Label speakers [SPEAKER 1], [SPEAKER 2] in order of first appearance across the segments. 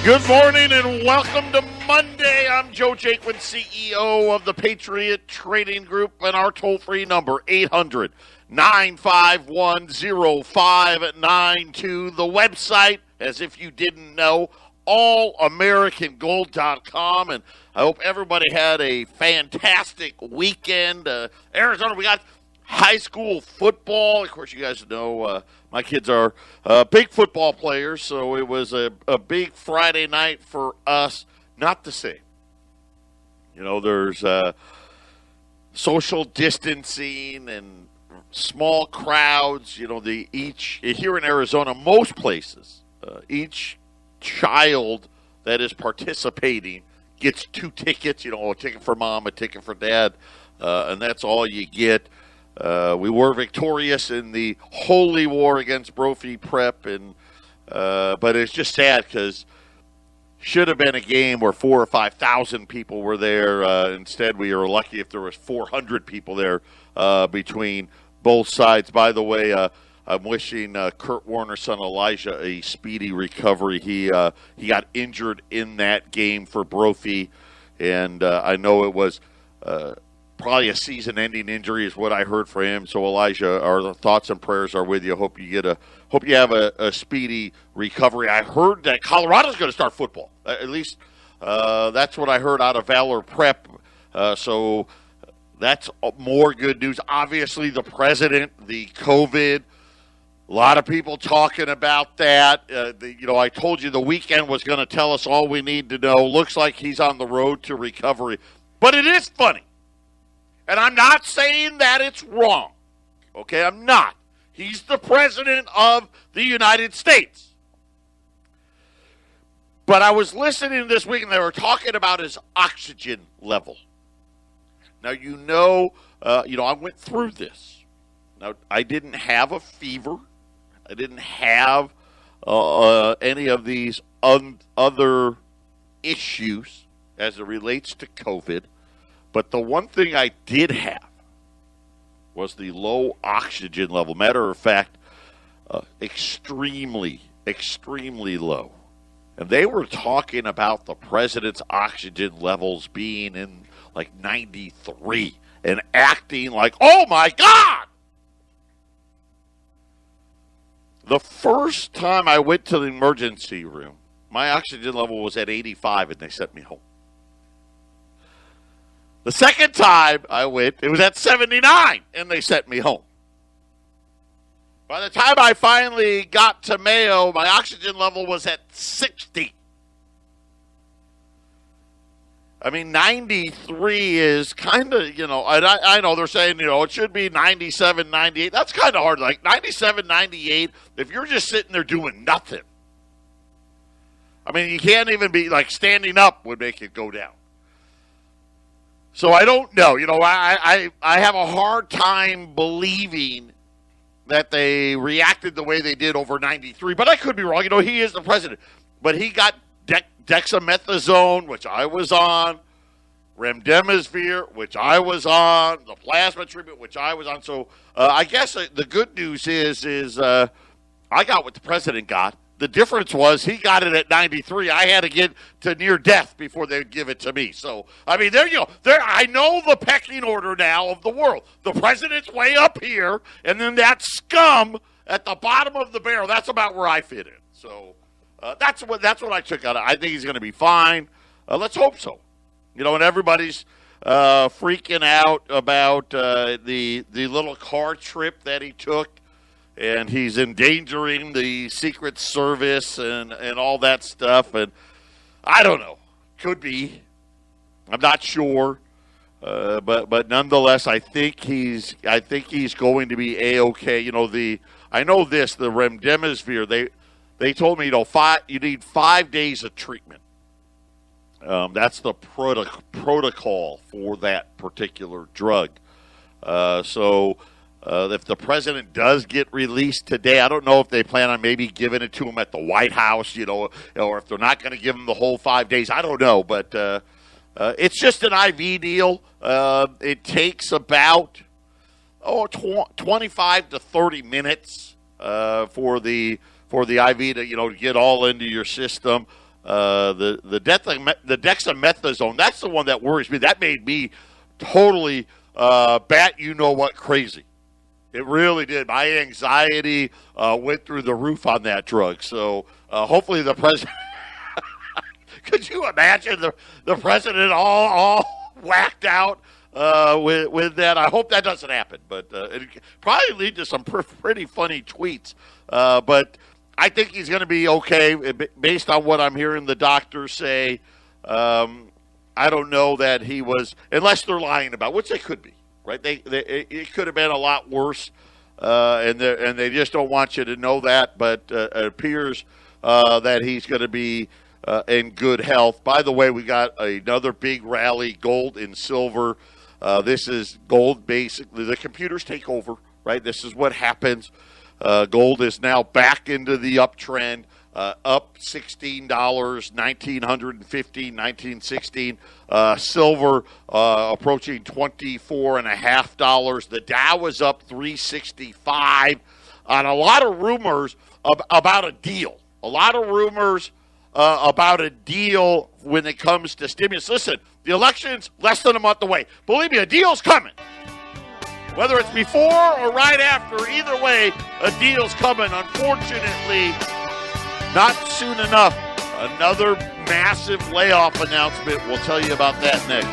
[SPEAKER 1] Good morning and welcome to Monday. I'm Joe Jaquin, CEO of the Patriot Trading Group, and our toll-free number, 800-951-0592. The website, as if you didn't know, allamericangold.com, and I hope everybody had a fantastic weekend. Arizona, we got high school football. Of course, you guys know my kids are big football players, so it was a big Friday night for us. Not the same. You know, there's social distancing and small crowds. You know, here in Arizona, most places, each child that is participating gets 2 tickets. You know, a ticket for mom, a ticket for dad, and that's all you get. We were victorious in the holy war against Brophy Prep, but it's just sad because should have been a game where 4,000 or 5,000 people were there. Instead, we were lucky if there was 400 people there between both sides. By the way, I'm wishing Kurt Warner's son Elijah a speedy recovery. He got injured in that game for Brophy, and I know it was probably a season-ending injury is what I heard for him. So Elijah, our thoughts and prayers are with you. Hope you have a speedy recovery. I heard that Colorado's going to start football. At least that's what I heard out of Valor Prep. So that's more good news. Obviously, the president, the COVID, a lot of people talking about that. I told you the weekend was going to tell us all we need to know. Looks like he's on the road to recovery. But it is funny. And I'm not saying that it's wrong. Okay, I'm not. He's the president of the United States. But I was listening this week, and they were talking about his oxygen level. Now, I went through this. Now, I didn't have a fever. I didn't have any of these other issues as it relates to COVID. But the one thing I did have was the low oxygen level. Matter of fact, extremely, extremely low. And they were talking about the president's oxygen levels being in like 93 and acting like, oh my God! The first time I went to the emergency room, my oxygen level was at 85 and they sent me home. The second time I went, it was at 79, and they sent me home. By the time I finally got to Mayo, my oxygen level was at 60. I mean, 93 is kind of, I know they're saying, it should be 97, 98. That's kind of hard. Like 97, 98, if you're just sitting there doing nothing. I mean, you can't even be, like, standing up would make it go down. So I don't know. I have a hard time believing that they reacted the way they did over 93. But I could be wrong. He is the president. But he got dexamethasone, which I was on, remdesivir, which I was on, the plasma treatment, which I was on. So I guess the good news is I got what the president got. The difference was he got it at 93. I had to get to near death before they would give it to me. So, I mean, there you go. I know the pecking order now of the world. The president's way up here, and then that scum at the bottom of the barrel. That's about where I fit in. So, that's what I took out of it. I think he's going to be fine. Let's hope so. And everybody's freaking out about the little car trip that he took. And he's endangering the Secret Service and all that stuff. And I don't know. Could be. I'm not sure. But nonetheless, I think he's going to be A-okay. I know this, the remdesivir, they told me, you need 5 days of treatment. That's the protocol for that particular drug. If the president does get released today, I don't know if they plan on maybe giving it to him at the White House, or if they're not going to give him the whole 5 days. I don't know, but it's just an IV deal. It takes about 25 to 30 minutes for the IV to get all into your system. the dexamethasone. That's the one that worries me. That made me totally bat crazy. It really did. My anxiety went through the roof on that drug. So hopefully the president. Could you imagine the president all whacked out with that? I hope that doesn't happen, but it probably lead to some pretty funny tweets. But I think he's going to be okay based on what I'm hearing the doctors say. I don't know that he was, unless they're lying about, which they could be, right? It could have been a lot worse, and they just don't want you to know that. But it appears that he's going to be in good health. By the way, we got another big rally, gold and silver. This is gold, basically. The computers take over, right? This is what happens. Gold is now back into the uptrend, up $16, $1,915, $1,916. Silver approaching $24.50. The Dow was up 365 on a lot of rumors about a deal. A lot of rumors about a deal when it comes to stimulus. Listen, the election's less than a month away. Believe me, a deal's coming. Whether it's before or right after, either way, a deal's coming. Unfortunately, not soon enough. Another massive layoff announcement. We'll tell you about that next.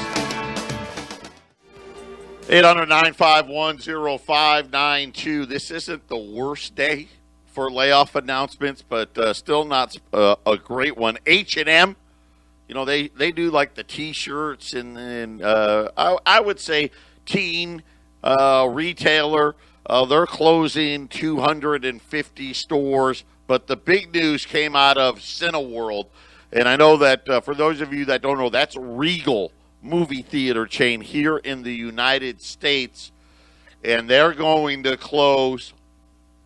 [SPEAKER 1] 800-951-0592. This isn't the worst day for layoff announcements, but still not a great one. H&M, they do like the T-shirts and I would say teen retailer. They're closing 250 stores, but the big news came out of Cineworld, and I know that for those of you that don't know, that's a Regal movie theater chain here in the United States, and they're going to close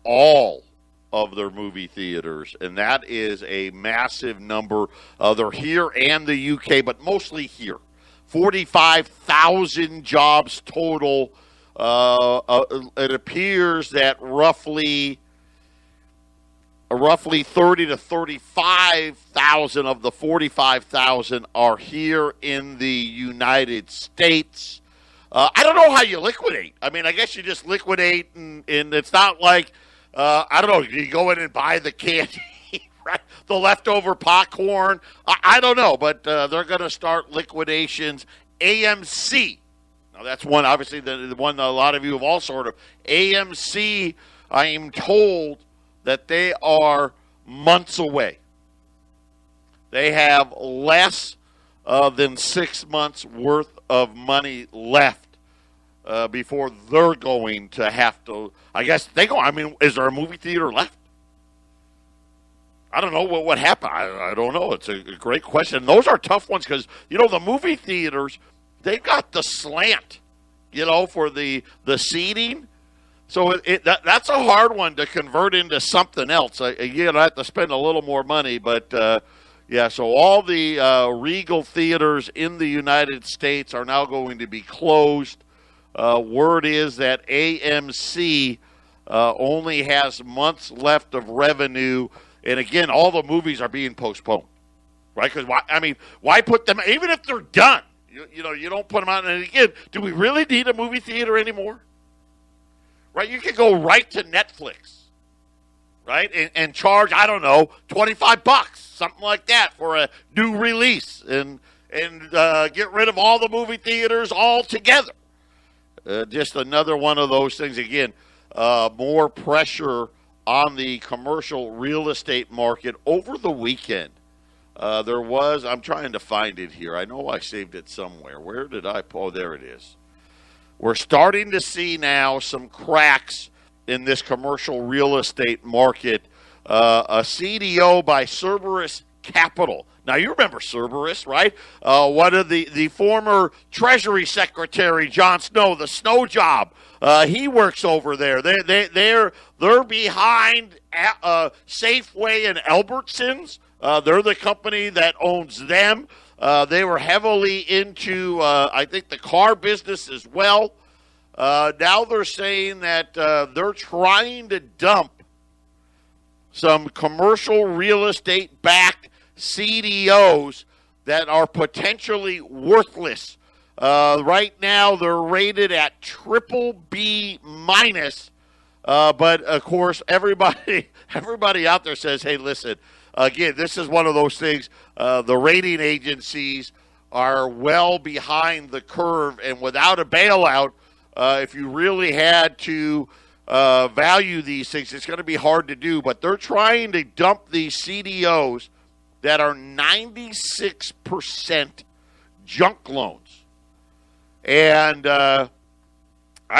[SPEAKER 1] all of their movie theaters, and that is a massive number. They're here and the UK, but mostly here. 45,000 jobs total. It appears that roughly 30 to 35,000 of the 45,000 are here in the United States. I don't know how you liquidate. I mean, I guess you just liquidate, and it's not like, I don't know, you go in and buy the candy, right? The leftover popcorn. I don't know, but they're going to start liquidations. AMC. Now, that's one, obviously, the one a lot of you have all sort of. AMC, I am told that they are months away. They have less than 6 months worth of money left before they're going to have to, I guess is there a movie theater left? I don't know what happened. I don't know. It's a great question. Those are tough ones because, the movie theaters, they've got the slant, for the seating. So that's a hard one to convert into something else. You have to spend a little more money. But, so all the Regal theaters in the United States are now going to be closed. Word is that AMC only has months left of revenue. And, again, all the movies are being postponed, right? Because, why put them, even if they're done, you don't put them out. And, again, do we really need a movie theater anymore? Right? You could go right to Netflix, right? And charge, I don't know, $25, something like that for a new release and get rid of all the movie theaters altogether. Just another one of those things. Again, more pressure on the commercial real estate market over the weekend. I'm trying to find it here. I know I saved it somewhere. Where did oh, there it is. We're starting to see now some cracks in this commercial real estate market. A CDO by Cerberus Capital. Now, you remember Cerberus, right? One of the former Treasury Secretary, Jon Snow, the Snow Job. He works over there. They're behind Safeway and Albertsons. They're the company that owns them. They were heavily into, I think, the car business as well. Now they're saying that they're trying to dump some commercial real estate-backed CDOs that are potentially worthless. Right now, they're rated at triple B minus. But of course, everybody out there says, "Hey, listen. Again, this is one of those things. The rating agencies are well behind the curve, and without a bailout, if you really had to value these things, it's going to be hard to do. But they're trying to dump these CDOs that are 96% junk loans, and I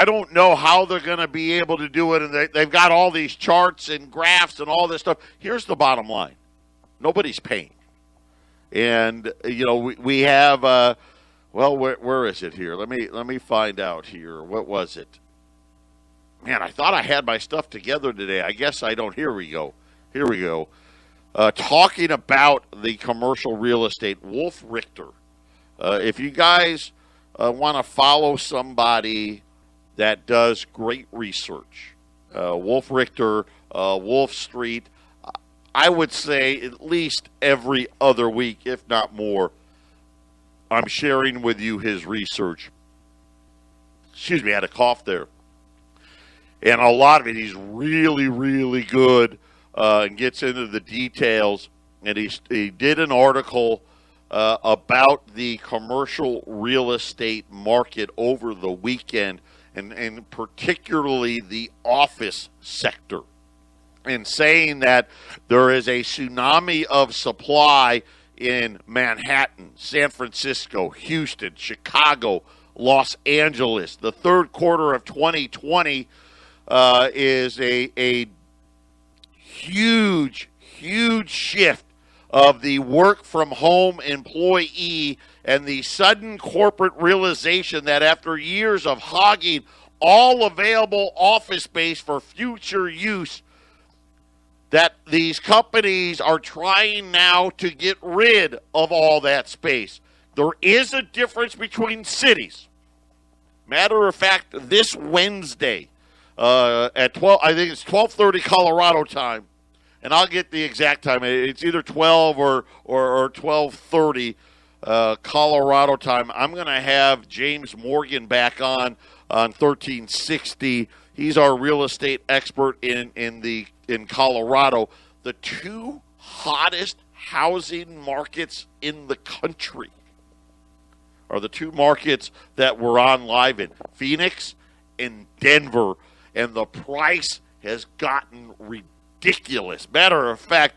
[SPEAKER 1] don't know how they're going to be able to do it. And they've got all these charts and graphs and all this stuff. Here's the bottom line: nobody's paying. And we have where is it here? Let me find out here. What was it? Man, I thought I had my stuff together today. I guess I don't. Here we go. Talking about the commercial real estate, Wolf Richter. If you guys want to follow somebody that does great research, Wolf Richter, Wolf Street, I would say at least every other week, if not more, I'm sharing with you his research. Excuse me, I had a cough there. And a lot of it, he's really, really good and gets into the details. And he did an article about the commercial real estate market over the weekend, and particularly the office sector, and saying that there is a tsunami of supply in Manhattan, San Francisco, Houston, Chicago, Los Angeles. The third quarter of 2020 is a huge shift of the work-from-home employee and the sudden corporate realization that after years of hogging all available office space for future use, that these companies are trying now to get rid of all that space. There is a difference between cities. Matter of fact, this Wednesday at 12, I think it's 12:30 Colorado time, and I'll get the exact time. It's either 12 or 12:30 Colorado time. I'm going to have James Morgan back on 1360. He's our real estate expert in Colorado. The two hottest housing markets in the country are the two markets that we're on live in, Phoenix and Denver, and the price has gotten ridiculous. Matter of fact,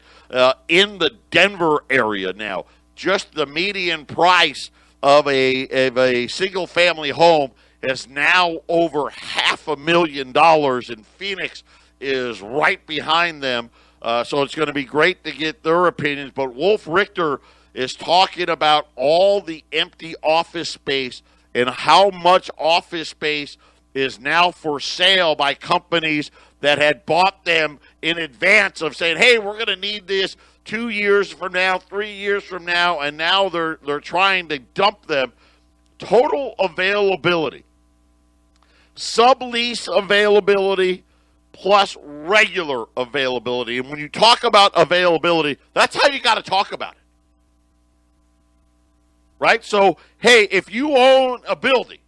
[SPEAKER 1] in the Denver area now, just the median price of a single-family home is now over $500,000, and Phoenix is right behind them. So it's going to be great to get their opinions. But Wolf Richter is talking about all the empty office space and how much office space is now for sale by companies that had bought them in advance of saying, hey, we're going to need this 2 years from now, 3 years from now, and now they're trying to dump them. Total availability, sublease availability, plus regular availability. And when you talk about availability, that's how you got to talk about it. Right? So, hey, if you own a building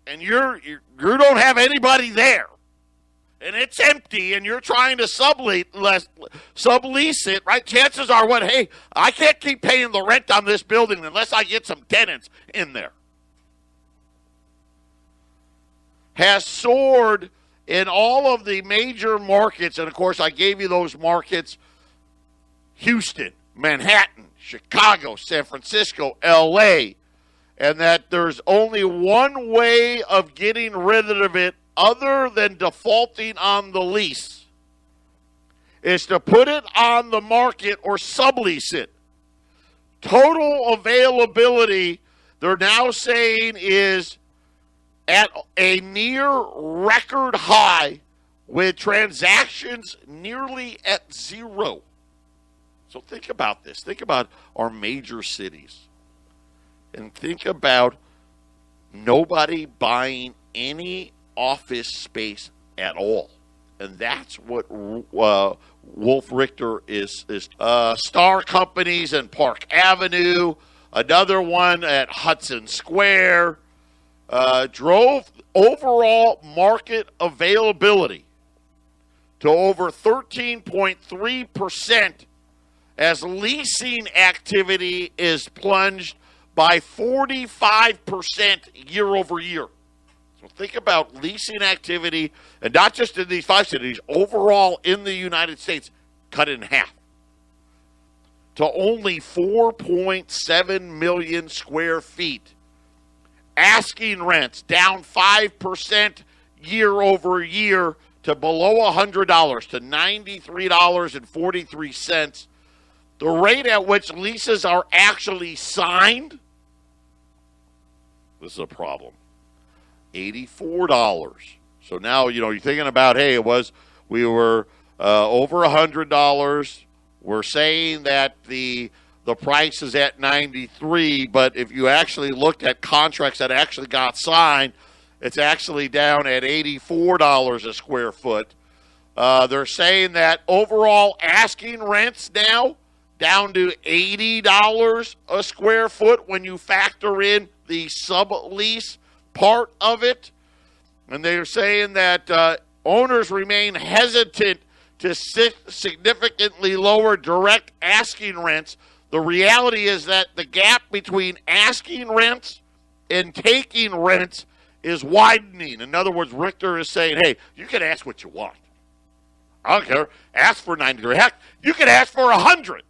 [SPEAKER 1] and you don't have anybody there and it's empty and you're trying to sublease it, right? Chances are hey, I can't keep paying the rent on this building unless I get some tenants in there. Has soared in all of the major markets, and of course I gave you those markets: Houston, Manhattan, Chicago, San Francisco, LA, and that there's only one way of getting rid of it other than defaulting on the lease, is to put it on the market or sublease it. Total availability, they're now saying, is at a near record high, with transactions nearly at zero. So think about this. Think about our major cities. And think about nobody buying any office space at all. And that's what Wolf Richter is. Star Companies and Park Avenue, another one at Hudson Square, drove overall market availability to over 13.3% as leasing activity is plunged by 45% year over year. So think about leasing activity, and not just in these 5 cities, overall in the United States, cut in half to only 4.7 million square feet. Asking rents down 5% year over year to below $100 to $93.43. The rate at which leases are actually signed, this is a problem. $84. So now, you're thinking about, hey, we were over $100. We're saying that the price is at $93, but if you actually looked at contracts that actually got signed, it's actually down at $84 a square foot. They're saying that overall asking rents now down to $80 a square foot when you factor in the sublease part of it. And they're saying that owners remain hesitant to significantly lower direct asking rents. The reality is that the gap between asking rents and taking rents is widening. In other words, Richter is saying, hey, you can ask what you want. I don't care. Ask for 93. Heck, you can ask for 100.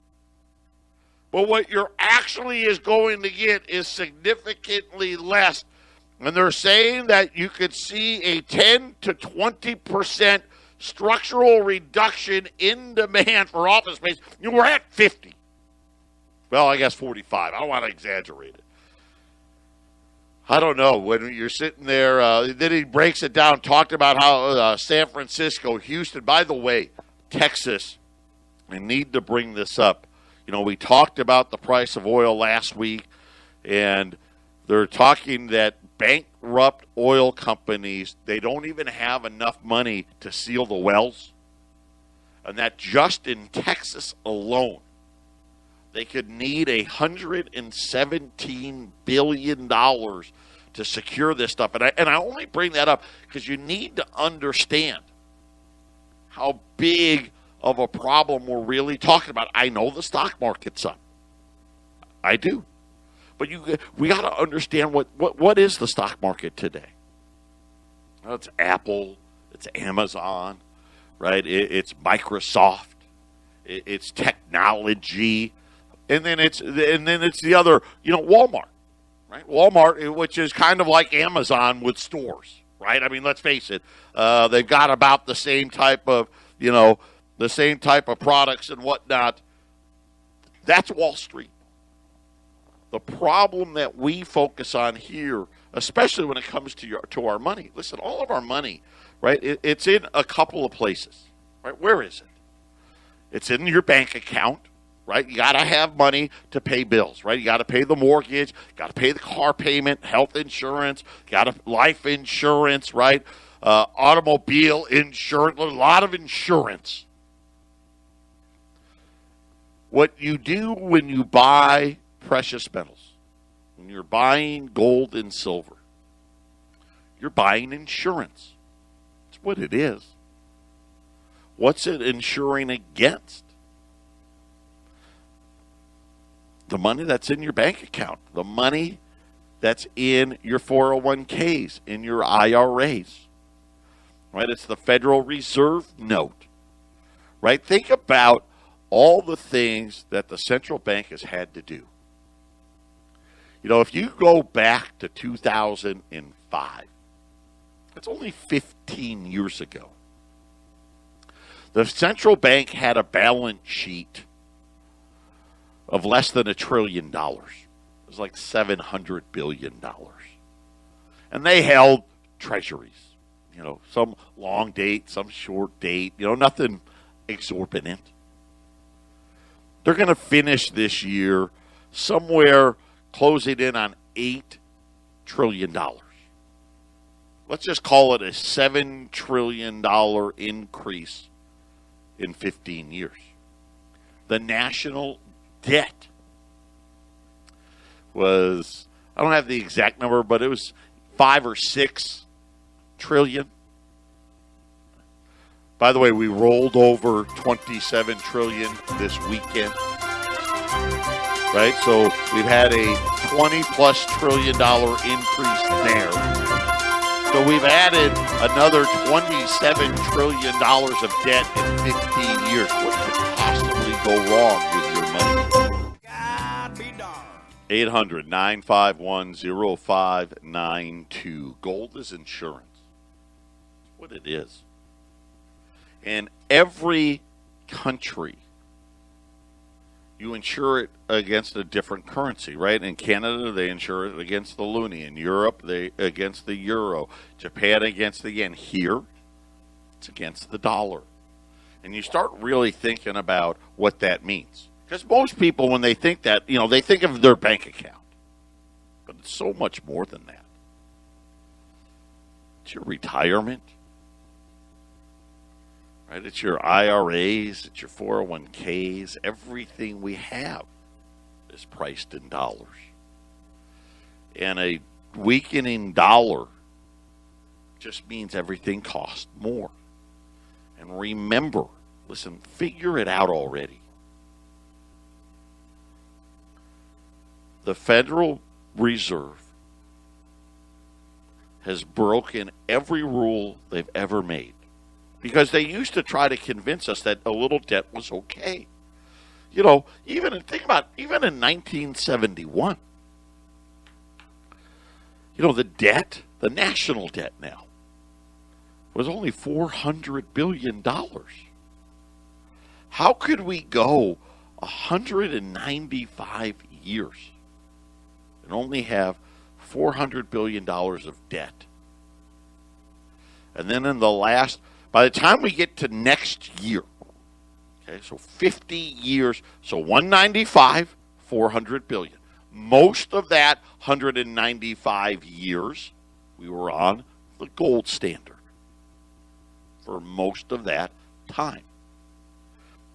[SPEAKER 1] But what you're actually is going to get is significantly less. And they're saying that you could see a 10 to 20% structural reduction in demand for office space. You were at 50. Well, I guess 45. I don't want to exaggerate it. I don't know. When you're sitting there, then he breaks it down, talked about how San Francisco, Houston, by the way, Texas, I need to bring this up. We talked about the price of oil last week, and they're talking that bankrupt oil companies, they don't even have enough money to seal the wells. And that just in Texas alone, they could need $117 billion to secure this stuff. And I only bring that up because you need to understand how big of a problem we're really talking about. I know the stock market's up. I do. But we got to understand what is the stock market today. Well, it's Apple, it's Amazon, right? It's Microsoft, it's technology, and then it's the other, Walmart, right? Walmart, which is kind of like Amazon with stores, right? I mean, let's face it, they've got about the same type of products and whatnot. That's Wall Street. The problem that we focus on here, especially when it comes to our money. Listen, all of our money, right? It's in a couple of places, right? Where is it? It's in your bank account, right? You got to have money to pay bills, right? You got to pay the mortgage, got to pay the car payment, health insurance, life insurance, right? Automobile insurance, a lot of insurance. What you do when you buy precious metals, when you're buying gold and silver, you're buying insurance. That's what it is. What's it insuring against? The money that's in your bank account, the money that's in your 401ks, in your IRAs, right? It's the Federal Reserve note, right? Think about all the things that the central bank has had to do. If you go back to 2005, that's only 15 years ago. The central bank had a balance sheet of less than $1 trillion. It was like $700 billion. And they held treasuries, some long date, some short date, nothing exorbitant. They're going to finish this year somewhere closing in on $8 trillion. let's just call it a $7 trillion increase in 15 years. The national debt was, I don't have the exact number, but it was 5 or 6 trillion. By the way, we rolled over 27 trillion this weekend. Right? So we've had a $20+ trillion increase there. So we've added another $27 trillion of debt in 15 years. What could possibly go wrong with your money? God be darned. 800-951-0592. Gold is insurance. That's what it is. And every country, you insure it against a different currency, right? In Canada, they insure it against the loonie. In Europe, they against the euro. Japan against the yen. Here, it's against the dollar. And you start really thinking about what that means. Because most people, when they think that, they think of their bank account. But it's so much more than that. It's your retirement. Right? It's your IRAs, it's your 401ks. Everything we have is priced in dollars. And a weakening dollar just means everything costs more. And remember, listen, figure it out already. The Federal Reserve has broken every rule they've ever made. Because they used to try to convince us that a little debt was okay. Even think about even in 1971. The debt, the national debt now, was only $400 billion. How could we go 195 years and only have $400 billion of debt? And then by the time we get to next year, okay, so 50 years, so 195, 400 billion. Most of that 195 years, we were on the gold standard for most of that time.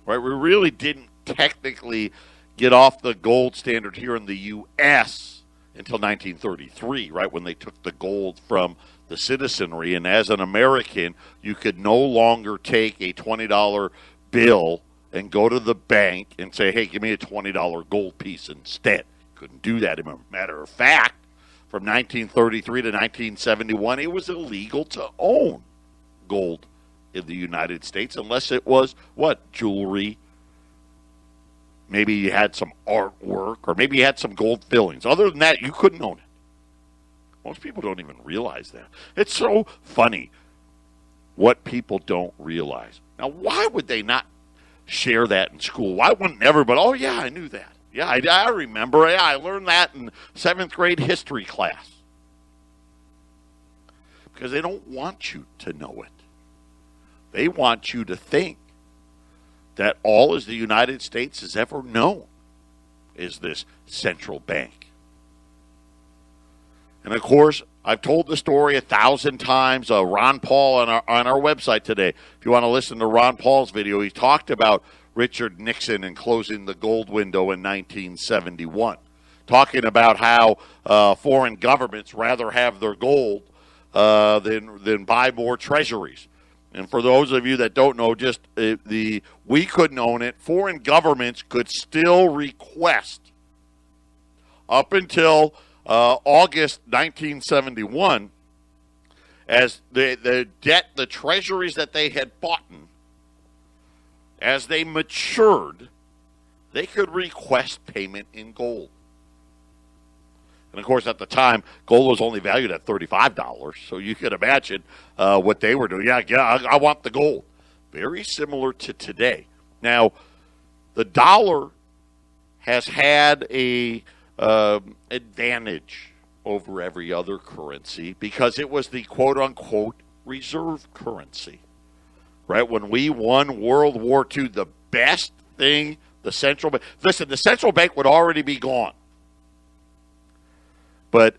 [SPEAKER 1] Right? We really didn't technically get off the gold standard here in the U.S. until 1933, right, when they took the gold from the citizenry, and as an American, you could no longer take a $20 bill and go to the bank and say, hey, give me a $20 gold piece instead. Couldn't do that. As a matter of fact, from 1933 to 1971, it was illegal to own gold in the United States unless it was, jewelry. Maybe you had some artwork, or maybe you had some gold fillings. Other than that, you couldn't own it. Most people don't even realize that. It's so funny what people don't realize. Now, why would they not share that in school? Why wouldn't everybody, oh, yeah, I knew that. Yeah, I remember. Yeah, I learned that in 7th grade history class. Because they don't want you to know it. They want you to think that all as the United States has ever known is this central bank. And, of course, I've told the story 1,000 times. Ron Paul on our website today. If you want to listen to Ron Paul's video, he talked about Richard Nixon and closing the gold window in 1971, talking about how foreign governments rather have their gold than buy more treasuries. And for those of you that don't know, we couldn't own it. Foreign governments could still request up until August 1971, as the debt, the treasuries that they had bought, as they matured, they could request payment in gold. And, of course, at the time, gold was only valued at $35, so you could imagine what they were doing. Yeah, I want the gold. Very similar to today. Now, the dollar has had a advantage over every other currency because it was the quote-unquote reserve currency. Right? When we won World War II, the best thing, the central bank, listen, the central bank would already be gone. But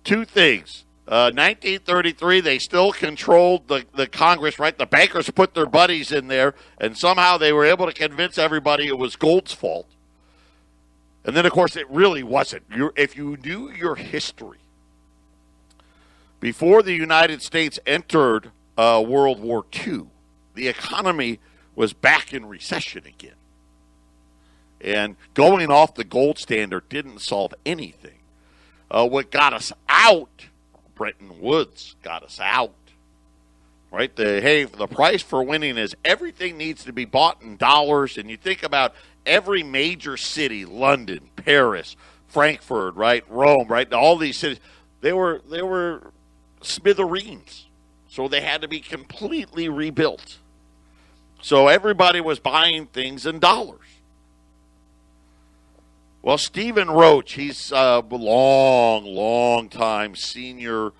[SPEAKER 1] two things 1933, they still controlled the Congress, right? The bankers put their buddies in there, and somehow they were able to convince everybody it was gold's fault. And then, of course, it really wasn't. If you knew your history, before the United States entered World War II, the economy was back in recession again. And going off the gold standard didn't solve anything. What got us out, Bretton Woods got us out. Right? The price for winning is everything needs to be bought in dollars. And you think about every major city, London, Paris, Frankfurt, right, Rome, right, all these cities, they were smithereens. So they had to be completely rebuilt. So everybody was buying things in dollars. Well, Stephen Roach, he's a long time senior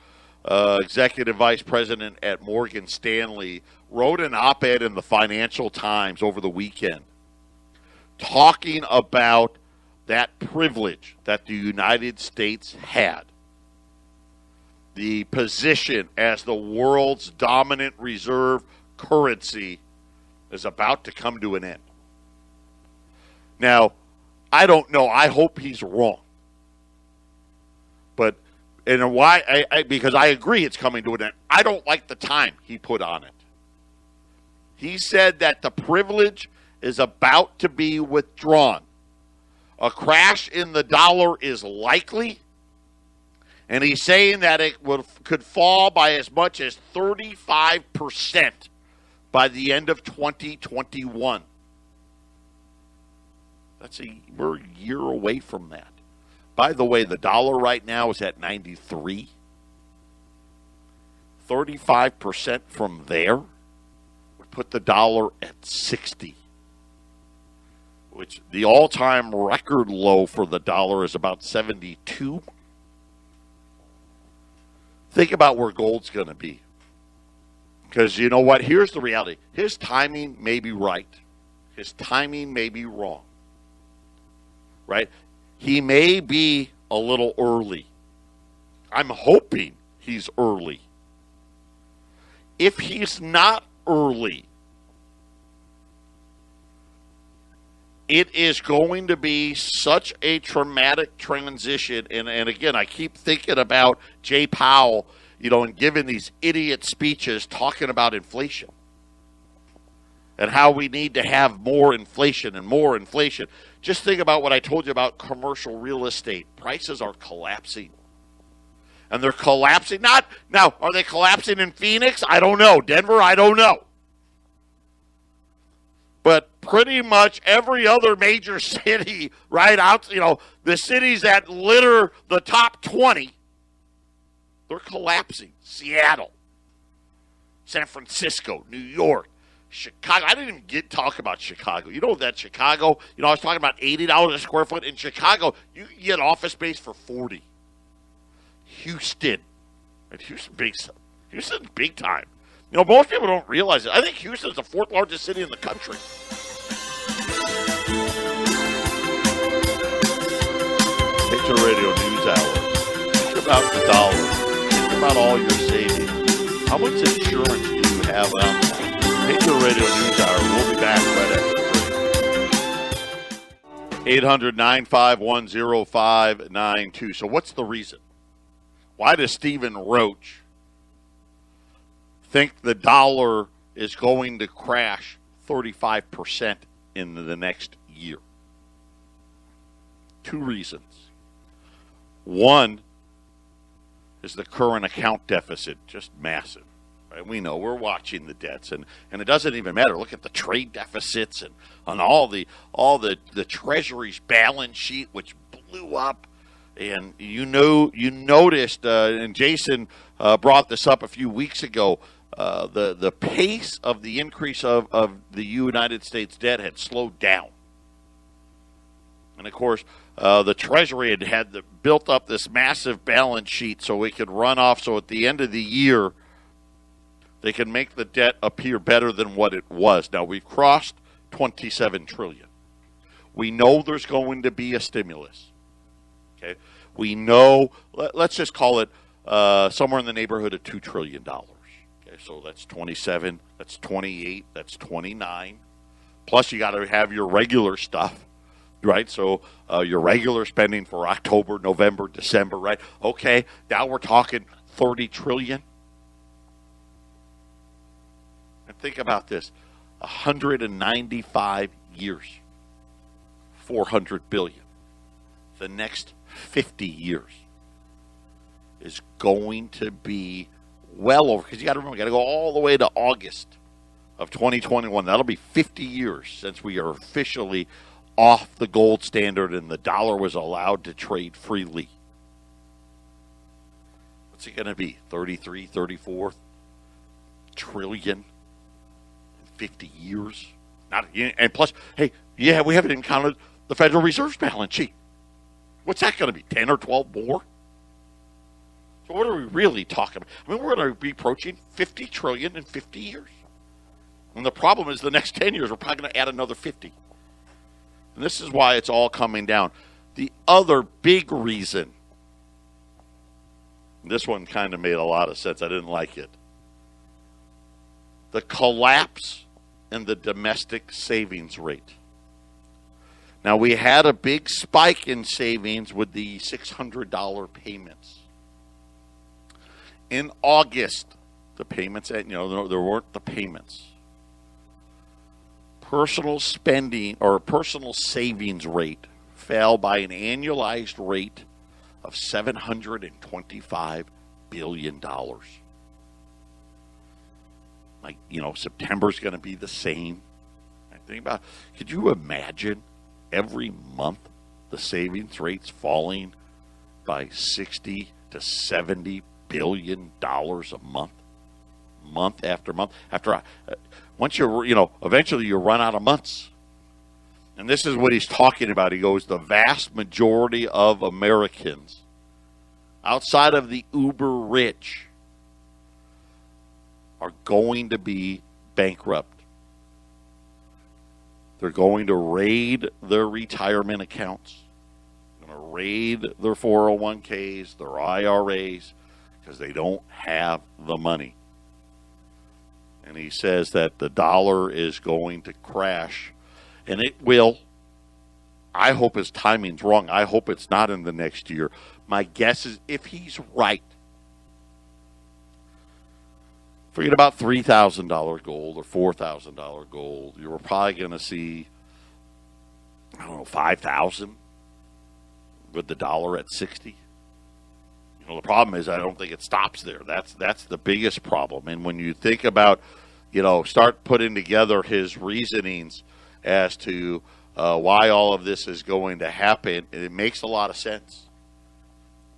[SPEAKER 1] executive vice president at Morgan Stanley, wrote an op-ed in the Financial Times over the weekend talking about that privilege that the United States had. The position as the world's dominant reserve currency is about to come to an end. Now, I don't know. I hope he's wrong. But and why? Because I agree it's coming to an end. I don't like the time he put on it. He said that the privilege is about to be withdrawn. A crash in the dollar is likely, and he's saying that it could fall by as much as 35% by the end of 2021. We're a year away from that. By the way, the dollar right now is at 93. 35% from there would put the dollar at 60, which the all-time record low for the dollar is about 72. Think about where gold's going to be. Because you know what? Here's the reality. His timing may be right. His timing may be wrong. Right? He may be a little early. I'm hoping he's early. If he's not early, it is going to be such a traumatic transition. And again, I keep thinking about Jay Powell, and giving these idiot speeches talking about inflation and how we need to have more inflation and more inflation. Just think about what I told you about commercial real estate. Prices are collapsing. And they're collapsing. Now, are they collapsing in Phoenix? I don't know. Denver? I don't know. But pretty much every other major city, right out, the cities that litter the top 20, they're collapsing. Seattle, San Francisco, New York, Chicago. I didn't even talk about Chicago. You know that Chicago, I was talking about $80 a square foot. In Chicago, you can get office space for $40. Houston. And Houston's big time. Most people don't realize it. I think Houston's the fourth largest city in the country. Patriot Radio News Hour. Think about the dollar. Think about all your savings. How much insurance do you have out there? Patriot Radio News Hour. We'll be back right after 800-951-0592. So what's the reason? Why does Stephen Roach think the dollar is going to crash 35% in the next year? Two reasons. One is the current account deficit, just massive. Right? We know, we're watching the debts, and it doesn't even matter. Look at the trade deficits and on all the Treasury's balance sheet, which blew up. And you noticed, and Jason brought this up a few weeks ago, the pace of the increase of the United States debt had slowed down. And, of course, the Treasury had built up this massive balance sheet so it could run off. So at the end of the year, they can make the debt appear better than what it was. Now, we've crossed $27 trillion. We know there's going to be a stimulus. Okay, we know. Let's just call it somewhere in the neighborhood of $2 trillion. Okay, so that's 27, that's 28, that's 29. Plus, you got to have your regular stuff, right? So your regular spending for October, November, December, right? Okay, now we're talking 30 trillion. And think about this, 195 years, 400 billion. The next 50 years is going to be well over, because you got to remember, you got to go all the way to August of 2021. That'll be 50 years since we are officially off the gold standard and the dollar was allowed to trade freely. What's it going to be? 33, 34 trillion in 50 years? And plus, hey, yeah, we haven't even counted the Federal Reserve's balance sheet. What's that going to be, 10 or 12 more? So what are we really talking about? I mean, we're going to be approaching 50 trillion in 50 years. And the problem is the next 10 years, we're probably going to add another 50. And this is why it's all coming down. The other big reason, this one kind of made a lot of sense. I didn't like it. The collapse in the domestic savings rate. Now, we had a big spike in savings with the $600 payments. In August, the payments, there weren't the payments. Personal spending or personal savings rate fell by an annualized rate of $725 billion. Like, September's going to be the same. Think about, could you imagine every month the savings rates falling by 60 to 70 billion dollars a month after month once eventually you run out of months. And this is what he's talking about. He goes, the vast majority of Americans outside of the uber rich are going to be bankrupt. They're going to raid their retirement accounts, going to raid their 401ks, their IRAs, because they don't have the money. And he says that the dollar is going to crash, and it will. I hope his timing's wrong. I hope it's not in the next year. My guess is if he's right, forget about $3,000 gold or $4,000 gold. You're probably going to see, $5,000 with the dollar at 60. The problem is I don't think it stops there. That's the biggest problem. And when you think about, start putting together his reasonings as to why all of this is going to happen, it makes a lot of sense.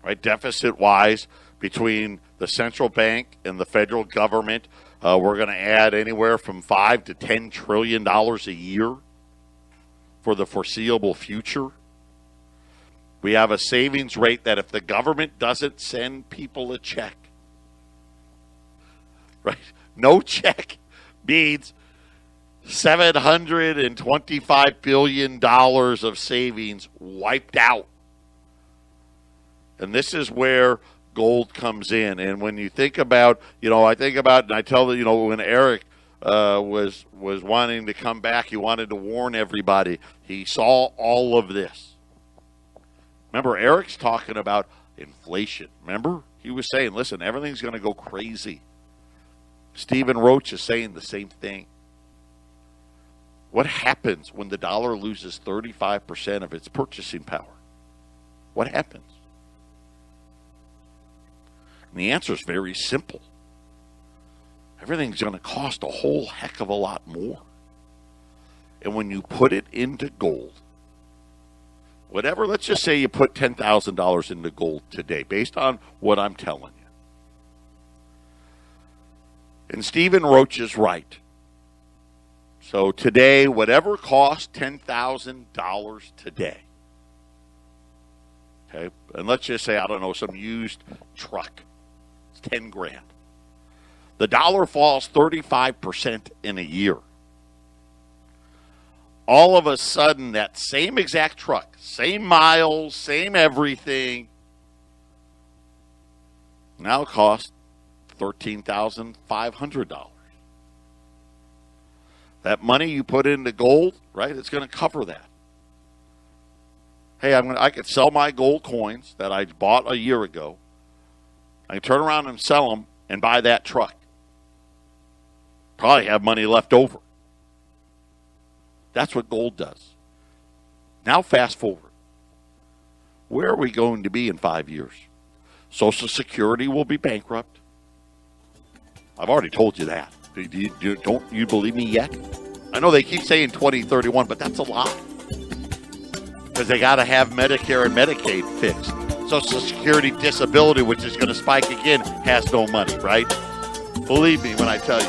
[SPEAKER 1] Right? Deficit-wise, between the central bank and the federal government, we're going to add anywhere from $5 to $10 trillion a year for the foreseeable future. We have a savings rate that if the government doesn't send people a check, right? No check means $725 billion of savings wiped out. And this is where gold comes in. And when you think about, and I tell when Eric was wanting to come back, he wanted to warn everybody. He saw all of this. Remember, Eric's talking about inflation. Remember? He was saying, listen, everything's going to go crazy. Stephen Roach is saying the same thing. What happens when the dollar loses 35% of its purchasing power? What happens? And the answer is very simple. Everything's going to cost a whole heck of a lot more. And when you put it into gold, whatever, let's just say you put $10,000 into gold today, based on what I'm telling you. And Stephen Roach is right. So today, whatever costs $10,000 today, okay, and let's just say, some used truck, it's $10,000. The dollar falls 35% in a year. All of a sudden, that same exact truck, same miles, same everything, now costs $13,500. That money you put into gold, right, it's going to cover that. Hey, I could sell my gold coins that I bought a year ago. I can turn around and sell them and buy that truck. Probably have money left over. That's what gold does. Now fast forward. Where are we going to be in 5 years? Social Security will be bankrupt. I've already told you that. Don't you believe me yet? I know they keep saying 2031, but that's a lie. Because they got to have Medicare and Medicaid fixed. Social Security disability, which is going to spike again, has no money, right? Believe me when I tell you,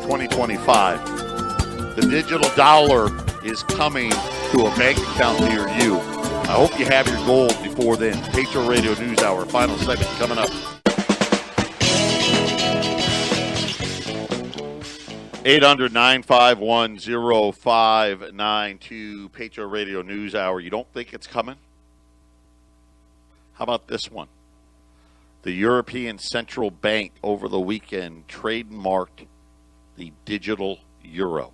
[SPEAKER 1] 2025, the digital dollar is coming to a bank account near you. I hope you have your gold before then. Patriot Radio News Hour, final segment coming up. 800-951-0592, Patriot Radio News Hour. You don't think it's coming? How about this one? The European Central Bank over the weekend trademarked the digital euro.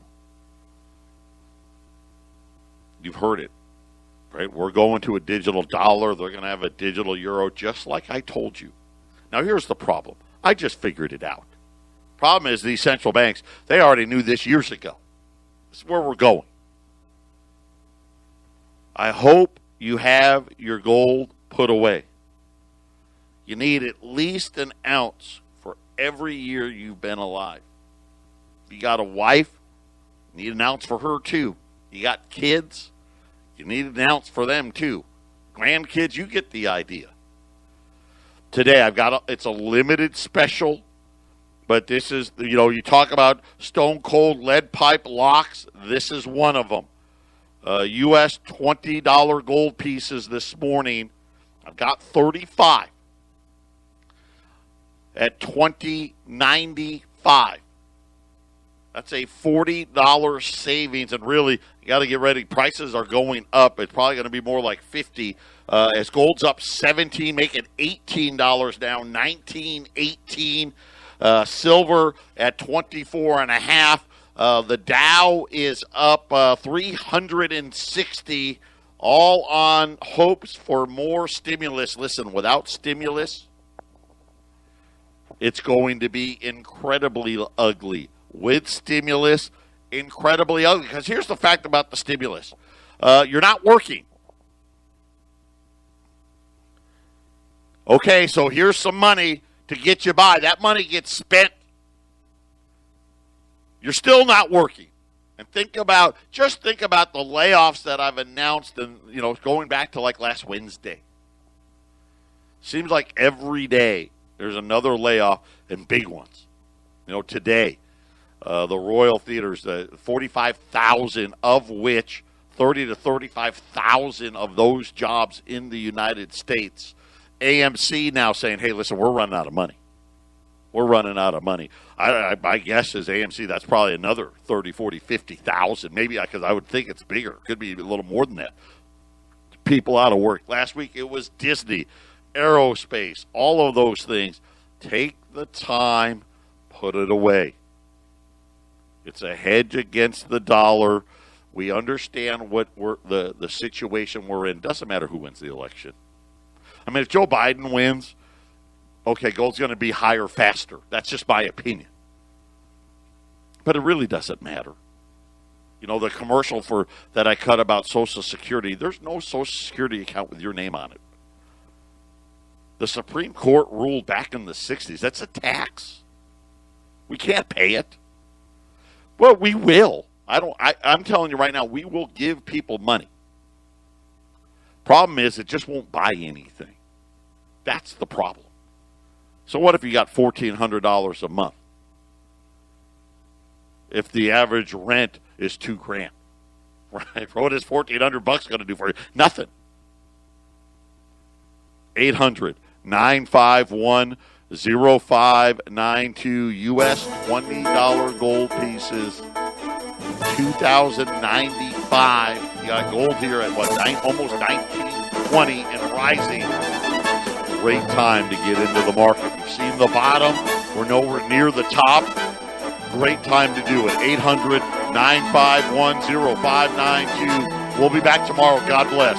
[SPEAKER 1] You've heard it, right? We're going to a digital dollar. They're going to have a digital euro, just like I told you. Now, here's the problem. I just figured it out. Problem is, these central banks, they already knew this years ago. This is where we're going. I hope you have your gold put away. You need at least an ounce for every year you've been alive. If you got a wife, you need an ounce for her too. You got kids, you need an ounce for them too. Grandkids, you get the idea. Today, it's a limited special. But this is, you talk about stone cold lead pipe locks. This is one of them. U.S. $20 gold pieces this morning. I've got 35 at $20.95. That's a $40 savings. And really, you got to get ready. Prices are going up. It's probably going to be more like $50. As gold's up 17, making $18 now, 19.18. Silver at 24.5. The Dow is up 360, all on hopes for more stimulus. Listen, without stimulus, it's going to be incredibly ugly. With stimulus, incredibly ugly. Because here's the fact about the stimulus. You're not working. Okay, so here's some money to get you by. That money gets spent. You're still not working. And think about the layoffs that I've announced and, going back to like last Wednesday. Seems like every day there's another layoff and big ones. Today, the Royal Theaters, 45,000 of which 30 to 35,000 of those jobs in the United States. AMC now saying, hey, listen, we're running out of money. We're running out of money. My guess is AMC, that's probably another 30, 40, 50,000. Maybe because I would think it's bigger. Could be a little more than that. People out of work. Last week it was Disney, aerospace, all of those things. Take the time, put it away. It's a hedge against the dollar. We understand what the situation we're in. Doesn't matter who wins the election. I mean, if Joe Biden wins, okay, gold's going to be higher faster. That's just my opinion. But it really doesn't matter. The commercial that I cut about Social Security, there's no Social Security account with your name on it. The Supreme Court ruled back in the 60s. That's a tax. We can't pay it. Well, we will. I'm telling you right now, we will give people money. Problem is, it just won't buy anything. That's the problem. So what if you got $1,400 a month? If the average rent is $2,000, right? What is $1,400 going to do for you? Nothing. 800-951-0592. U.S. $20 gold pieces. $2,095. You got gold here at almost 1920 and rising. great time to get into the market. We've seen the bottom. We're nowhere near the top. Great time to do it. 800-951-0592. We'll be back tomorrow. God bless.